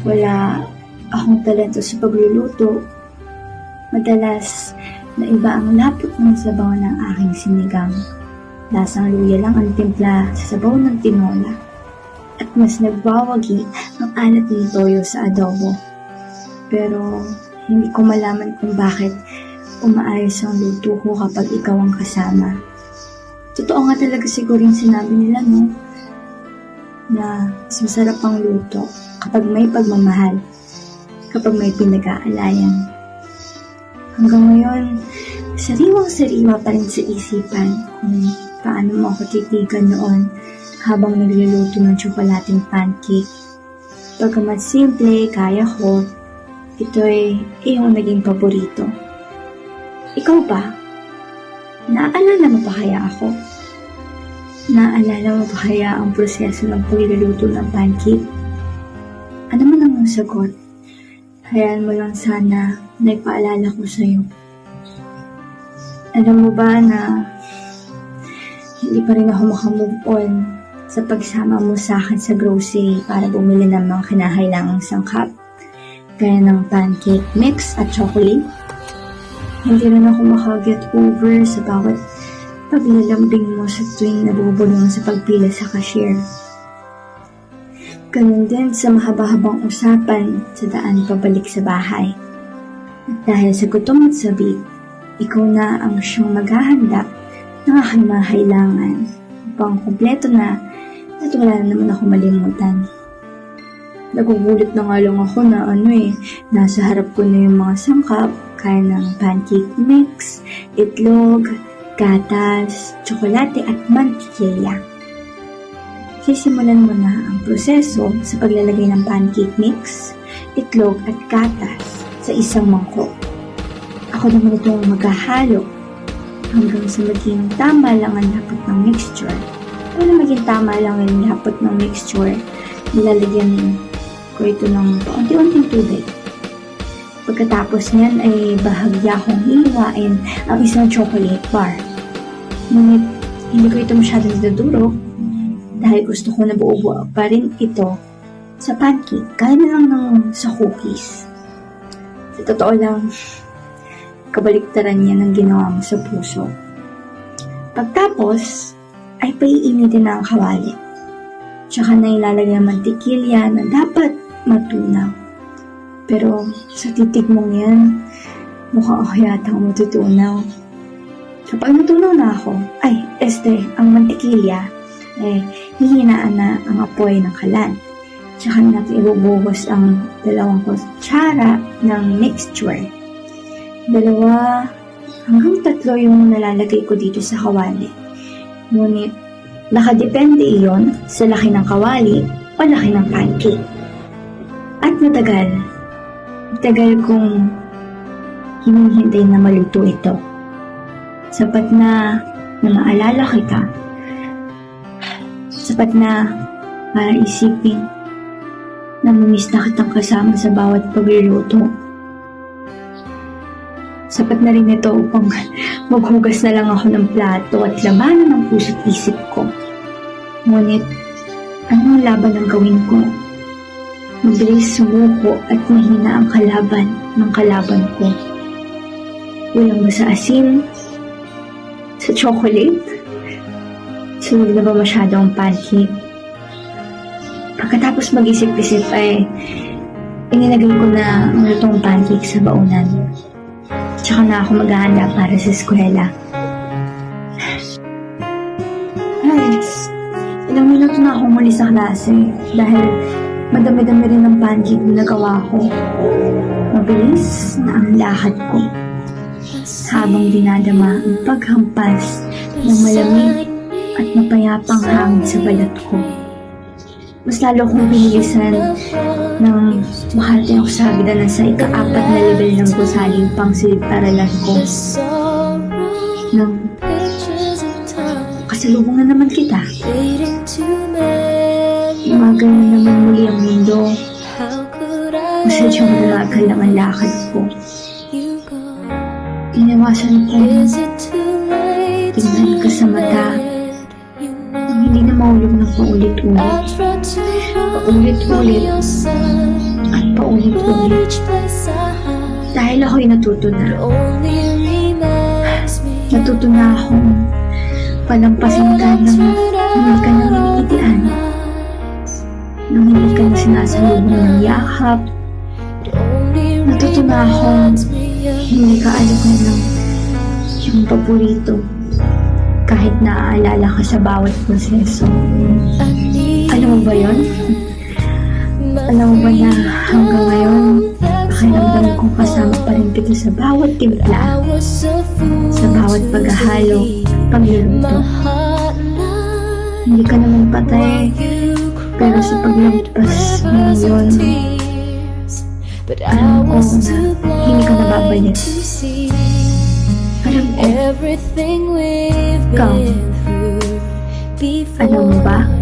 wala akong talento sa pagluluto. Madalas na iba ang lapot ng sabaw ng aking sinigang. Lasang luya lang ang timpla sa sabaw ng tinola. At mas nagwawagi ang alat ng toyo sa adobo. Pero hindi ko malaman kung bakit umaayos ang luto ko kapag ikaw ang kasama. Totoo nga talaga siguro yung sinabi nila, no? Na mas masarap ang luto kapag may pagmamahal, kapag may pinag-aalayan. Hanggang ngayon, sariwang-sariwa pa rin sa isipan kung paano mo ako titigan noon habang nagluluto ng tsokolating pancake. Pagkamat simple, kaya ko, ito'y iyong naging paborito. Ikaw ba? Naaalala mo pa kaya ako? Naaalala mo pa kaya ang proseso ng pagluluto ng pancake? Ano man ang sagot? Hayaan mo lang sana na ipaalala ko sa'yo. Alam mo ba na hindi pa rin ako makamove on sa pagsama mo sa akin sa grocery para bumili ng mga kinahailangang sangkap, gaya ng pancake mix at chocolate? Hindi rin ako makaget over sa bawat paglalambing mo sa tuwing nabubulong sa pagpila sa cashier. Ganun din sa mahaba-habang usapan sa daan pabalik sa bahay. At dahil sa gutom at sabik, ikaw na ang siyang maghahanda ng aking mga kailangan upang kumpleto na at wala na naman ako malimutan. Nagugulit na nga lang ako na nasa harap ko na yung mga sangkap, kaya ng pancake mix, itlog, gatas, tsokolate at mantikilya. Sisimulan mo na ang proseso sa paglalagay ng pancake mix, itlog at gatas sa isang mangkok. Ako naman itong maghahalo hanggang sa maging tama lang ang lapot ng mixture. Para maging tama lang ang lapot ng mixture, nilalagyan ko ito ng paunti-unting tubig. Pagkatapos niyan ay bahagya kong hiwain ang isang chocolate bar. Ngunit hindi ko ito masyadong nadudurog dahil gusto ko na buo-buo pa rin ito sa pancake, kaya na lang sa cookies. Sa totoo lang, kabaliktaran niya ng ginawa mo sa puso. Pagtapos, ay paiinitin na ang kawali. Tsaka na ilalagay ang mantikilya na dapat matunaw. Pero sa titig mong yan, mukhang ako yata ang matutunaw. Kapag natunaw na ako, ang mantikilya, hihinaan na ang apoy ng kalan. Tsaka natin ibubuhos ang 2 kutsara ng mixture. 2 hanggang 3 yung nalalagay ko dito sa kawali. Ngunit, nakadepende iyon sa laki ng kawali o laki ng pancake. At matagal kong hinihintay na maluto ito. Sapat na maalala kita. Sapat na para isipin na mamiss na kitang kasama sa bawat pagluluto. Sapat na rin ito upang maghugas na lang ako ng plato at labanan ng puso't isip ko. Ngunit, anong laban ang gawin ko? Mabilis sumuko at mahina ang kalaban ng kalaban ko. Walang ba sa asin? Sa chocolate? Sunog na ba masyado ang pancake? Pagkatapos mag-isip-isip inilagay ko na ang lutong pancake sa baunan. Tsaka na ako maghahanda para sa eskwela. Ilang minuto na ako muli sa klase dahil madami-dami rin ang pancake na nagawa ko. Mabilis na ang lakad ko habang dinadama ang paghampas ng malamig at mapayapang hangin sa balat ko. Mas lalo kong pinilisan nang makarating ako sa hagdanan sa ika-4 na level ng gusaling pangsilid-aralan ko. Nang kasalubong na naman kita. Umagal na naman muli ang mundo. Masadyang bumagal lang ang lakad ko. Iniwasan ko tingnan ka sa mata hindi na mahulog ng paulit-ulit. Paulit-ulit. At ulit-ulit. Dahil ako'y natuto na. Natuto na akong palampasin ka ng hindi ka nang iniitian. Nang hindi ka na sinasalubong ng yakap. Natuto na akong hindi ka alikan ng iyong paborito. Kahit naaalala ka sa bawat proseso. Alam mo ba yun? Alam mo ba na hanggang ngayon, pakiramdam kong kasama pa rin kita sa bawat timpla, sa bawat paghahalo, pagluluto. Hindi ka naman patay, pero sa paglampas mo yun, alam ko na hindi ka nababalik. Alam ko, ikaw, alam mo ba?